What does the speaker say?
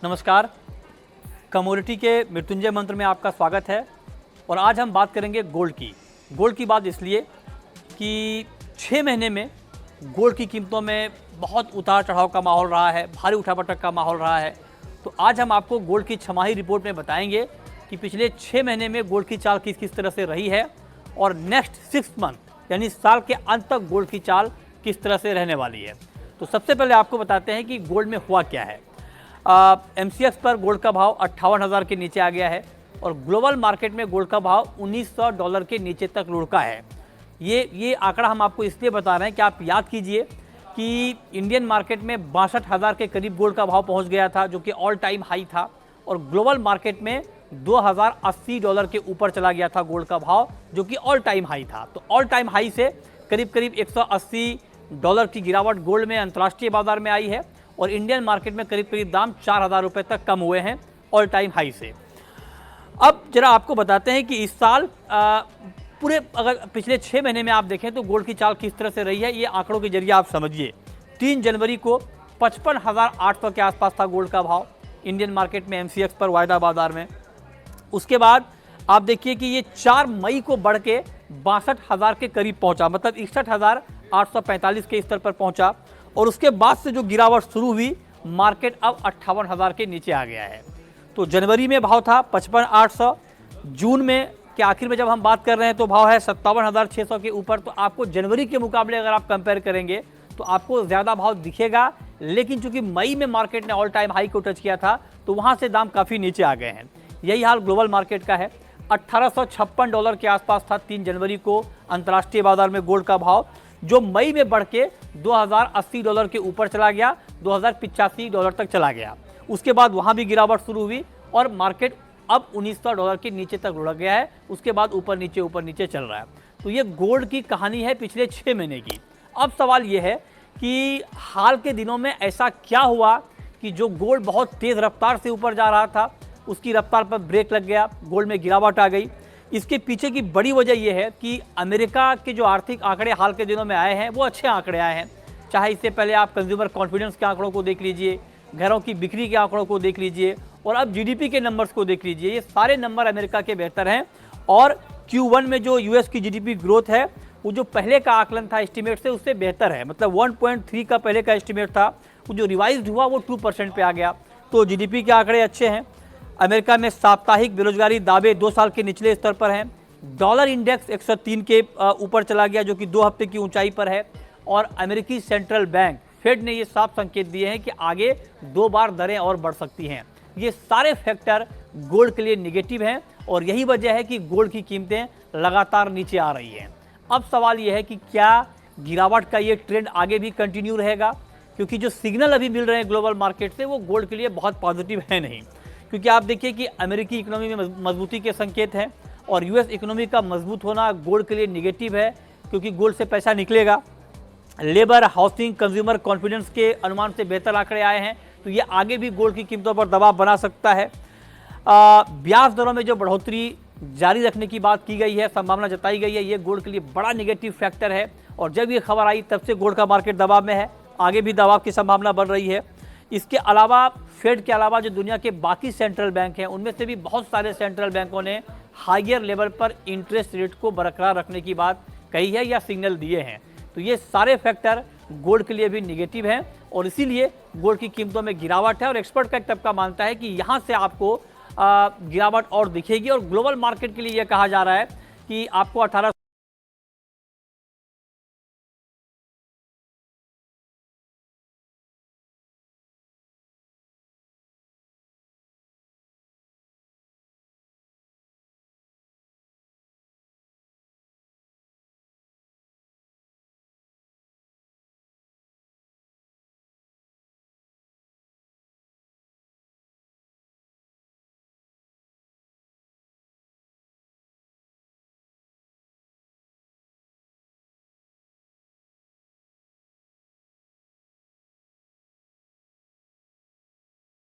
नमस्कार। कमोडिटी के मृत्युंजय मंत्र में आपका स्वागत है। और आज हम बात करेंगे गोल्ड की। गोल्ड की बात इसलिए कि 6 महीने में गोल्ड की कीमतों में बहुत उतार चढ़ाव का माहौल रहा है, भारी उठापटक का माहौल रहा है। तो आज हम आपको गोल्ड की छमाही रिपोर्ट में बताएंगे कि पिछले 6 महीने में गोल्ड की चाल किस किस तरह से रही है और नेक्स्ट 6 मंथ यानी साल के अंत तक गोल्ड की चाल किस तरह से रहने वाली है। तो सबसे पहले आपको बताते हैं कि गोल्ड में हुआ क्या है। MCX पर गोल्ड का भाव 58,000 के नीचे आ गया है और ग्लोबल मार्केट में गोल्ड का भाव $1900 के नीचे तक लुढ़का है। ये आंकड़ा हम आपको इसलिए बता रहे हैं कि आप याद कीजिए कि इंडियन मार्केट में 62,000 के करीब गोल्ड का भाव पहुंच गया था, जो कि ऑल टाइम हाई था, और ग्लोबल मार्केट में $2080 के ऊपर चला गया था गोल्ड का भाव, जो कि ऑल टाइम हाई था। तो ऑल टाइम हाई से करीब करीब $180 की गिरावट गोल्ड में अंतर्राष्ट्रीय बाजार में आई है और इंडियन मार्केट में करीब करीब दाम 4,000 रुपये तक कम हुए हैं ऑल टाइम हाई से। अब जरा आपको बताते हैं कि इस साल पूरे अगर पिछले 6 महीने में आप देखें तो गोल्ड की चाल किस तरह से रही है, ये आंकड़ों के जरिए आप समझिए। 3 जनवरी को 55,800 के आसपास था गोल्ड का भाव इंडियन मार्केट में MCX पर वायदा बाजार में। उसके बाद आप देखिए कि ये 4 मई को बढ़ के 62,000 के करीब पहुंचा, मतलब 61,845 के स्तर पर पहुंचा। और उसके बाद से जो गिरावट शुरू हुई, मार्केट अब 58,000 के नीचे आ गया है। तो जनवरी में भाव था 55,800, जून में के आखिर में जब हम बात कर रहे हैं तो भाव है 57,600 के ऊपर। तो आपको जनवरी के मुकाबले अगर आप कंपेयर करेंगे तो आपको ज़्यादा भाव दिखेगा, लेकिन चूंकि मई में मार्केट ने ऑल टाइम हाई को टच किया था तो वहाँ से दाम काफ़ी नीचे आ गए हैं। यही हाल ग्लोबल मार्केट का है। $1,856 के आसपास था 3 जनवरी को अंतर्राष्ट्रीय बाजार में गोल्ड का भाव, जो मई में बढ़ के $2,080 के ऊपर चला गया, $2,085 तक चला गया। उसके बाद वहाँ भी गिरावट शुरू हुई और मार्केट अब $1900 के नीचे तक लुढ़क गया है। उसके बाद ऊपर नीचे चल रहा है। तो ये गोल्ड की कहानी है पिछले 6 महीने की। अब सवाल ये है कि हाल के दिनों में ऐसा क्या हुआ कि जो गोल्ड बहुत तेज़ रफ्तार से ऊपर जा रहा था, उसकी रफ्तार पर ब्रेक लग गया, गोल्ड में गिरावट आ गई। इसके पीछे की बड़ी वजह यह है कि अमेरिका के जो आर्थिक आंकड़े हाल के दिनों में आए हैं वो अच्छे आंकड़े आए हैं। चाहे इससे पहले आप कंज्यूमर कॉन्फिडेंस के आंकड़ों को देख लीजिए, घरों की बिक्री के आंकड़ों को देख लीजिए और अब GDP के नंबर्स को देख लीजिए। ये सारे नंबर अमेरिका के बेहतर हैं। और Q1 में जो US की GDP ग्रोथ है वो जो पहले का आकलन था एस्टिमेट से, उससे बेहतर है। मतलब 1.3 का पहले का एस्टिमेट था, वो जो रिवाइज्ड हुआ वो 2% पे आ गया। तो GDP के आंकड़े अच्छे हैं। अमेरिका में साप्ताहिक बेरोजगारी दावे 2 साल के निचले स्तर पर हैं। डॉलर इंडेक्स 103 के ऊपर चला गया, जो कि 2 हफ्ते की ऊंचाई पर है। और अमेरिकी सेंट्रल बैंक फेड ने ये साफ संकेत दिए हैं कि आगे 2 बार दरें और बढ़ सकती हैं। ये सारे फैक्टर गोल्ड के लिए निगेटिव हैं और यही वजह है कि गोल्ड की कीमतें लगातार नीचे आ रही हैं। अब सवाल ये है कि क्या गिरावट का ये ट्रेंड आगे भी कंटिन्यू रहेगा, क्योंकि जो सिग्नल अभी मिल रहे हैं ग्लोबल मार्केट से वो गोल्ड के लिए बहुत पॉजिटिव है नहीं। क्योंकि आप देखिए कि अमेरिकी इकोनॉमी में मजबूती के संकेत हैं और US इकोनॉमी का मजबूत होना गोल्ड के लिए निगेटिव है, क्योंकि गोल्ड से पैसा निकलेगा। लेबर, हाउसिंग, कंज्यूमर कॉन्फिडेंस के अनुमान से बेहतर आंकड़े आए हैं, तो ये आगे भी गोल्ड की कीमतों पर दबाव बना सकता है। ब्याज दरों में जो बढ़ोतरी जारी रखने की बात की गई है, संभावना जताई गई है, ये गोल्ड के लिए बड़ा निगेटिव फैक्टर है। और जब ये खबर आई तब से गोल्ड का मार्केट दबाव में है, आगे भी दबाव की संभावना बढ़ रही है। इसके अलावा फेड के अलावा जो दुनिया के बाकी सेंट्रल बैंक हैं, उनमें से भी बहुत सारे सेंट्रल बैंकों ने हायर लेवल पर इंटरेस्ट रेट को बरकरार रखने की बात कही है या सिग्नल दिए हैं। तो ये सारे फैक्टर गोल्ड के लिए भी निगेटिव हैं और इसीलिए गोल्ड की कीमतों में गिरावट है। और एक्सपर्ट का एक तबका मानता है कि यहाँ से आपको गिरावट और दिखेगी। और ग्लोबल मार्केट के लिए यह कहा जा रहा है कि आपको 18